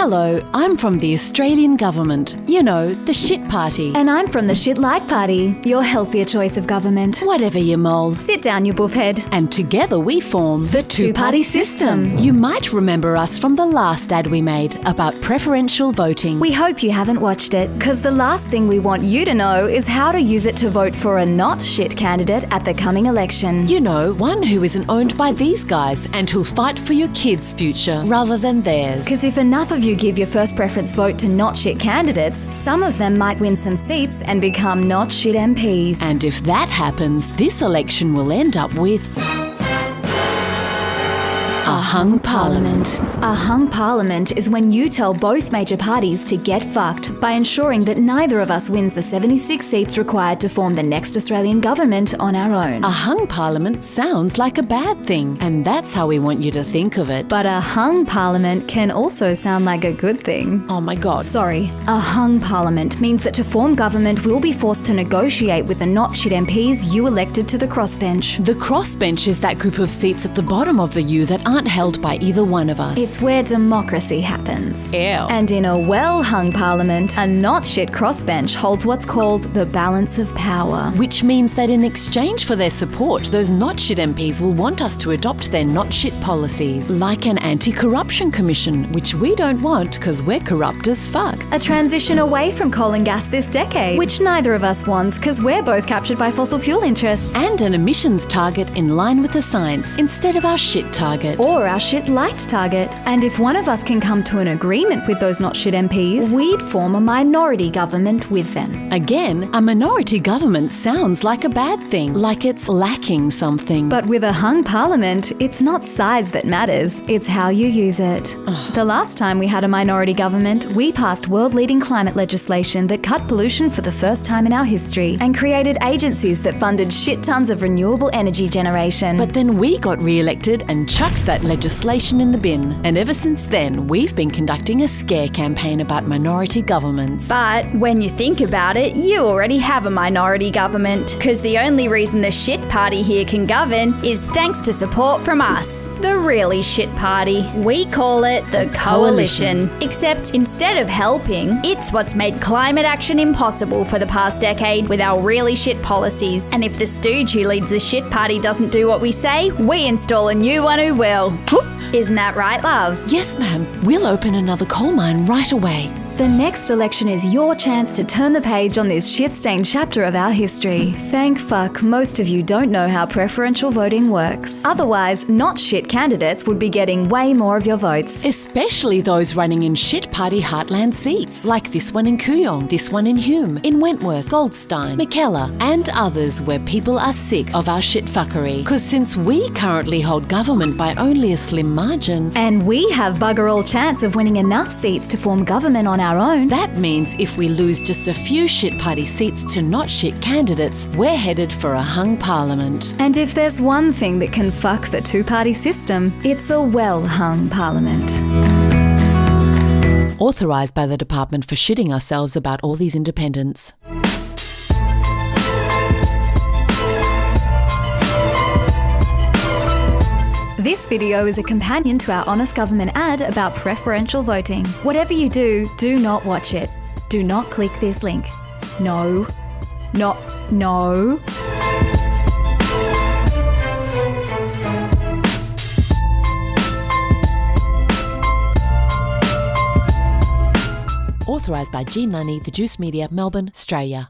Hello, I'm from the Australian government. You know, the shit party. And I'm from the Shit Like Party, your healthier choice of government. Whatever you moles. Sit down, you buffhead. And together we form the two-party system. You might remember us from the last ad we made about preferential voting. We hope you haven't watched it, because the last thing we want you to know is how to use it to vote for a not shit candidate at the coming election. You know, one who isn't owned by these guys and who'll fight for your kids' future rather than theirs. Because if enough of you give your first preference vote to not shit candidates, some of them might win some seats and become not shit MPs. And if that happens, this election will end up with a hung parliament. A hung parliament is when you tell both major parties to get fucked by ensuring that neither of us wins the 76 seats required to form the next Australian government on our own. A hung parliament sounds like a bad thing, and that's how we want you to think of it. But a hung parliament can also sound like a good thing. Oh my god. Sorry, a hung parliament means that to form government we'll be forced to negotiate with the not shit MPs you elected to the crossbench. The crossbench is that group of seats at the bottom of the U that aren't held by either one of us. It's where democracy happens. Ew. And in a well-hung parliament, a not shit crossbench holds what's called the balance of power. Which means that in exchange for their support, those not shit MPs will want us to adopt their not shit policies, like an anti-corruption commission, which we don't want because we're corrupt as fuck. A transition away from coal and gas this decade, which neither of us wants because we're both captured by fossil fuel interests. And an emissions target in line with the science instead of our shit target. Or our shit-liked target. And if one of us can come to an agreement with those not shit MPs, we'd form a minority government with them. Again, a minority government sounds like a bad thing, like it's lacking something. But with a hung parliament, it's not size that matters, it's how you use it. The last time we had a minority government, we passed world-leading climate legislation that cut pollution for the first time in our history and created agencies that funded shit tons of renewable energy generation. But then we got re-elected and chucked that legislation in the bin. And ever since then, we've been conducting a scare campaign about minority governments. But when you think about it, you already have a minority government, because the only reason the shit party here can govern is thanks to support from us, the really shit party. We call it the Coalition. Except instead of helping, it's what's made climate action impossible for the past decade with our really shit policies. And if the stooge who leads the shit party doesn't do what we say, we install a new one who will. Isn't that right, love? Yes, ma'am. We'll open another coal mine right away. The next election is your chance to turn the page on this shit-stained chapter of our history. Thank fuck most of you don't know how preferential voting works. Otherwise, not shit candidates would be getting way more of your votes. Especially those running in shit party heartland seats, like this one in Kooyong, this one in Hume, in Wentworth, Goldstein, McKellar, and others where people are sick of our shit fuckery. Because since we currently hold government by only a slim margin, and we have bugger all chance of winning enough seats to form government on our own, that means if we lose just a few shit party seats to not shit candidates, we're headed for a hung parliament. And if there's one thing that can fuck the two-party system, it's a well-hung parliament. Authorised by the Department for shitting ourselves about all these independents. This video is a companion to our Honest Government ad about preferential voting. Whatever you do, do not watch it. Do not click this link. No. No. Authorised by G Money, The Juice Media, Melbourne, Australia.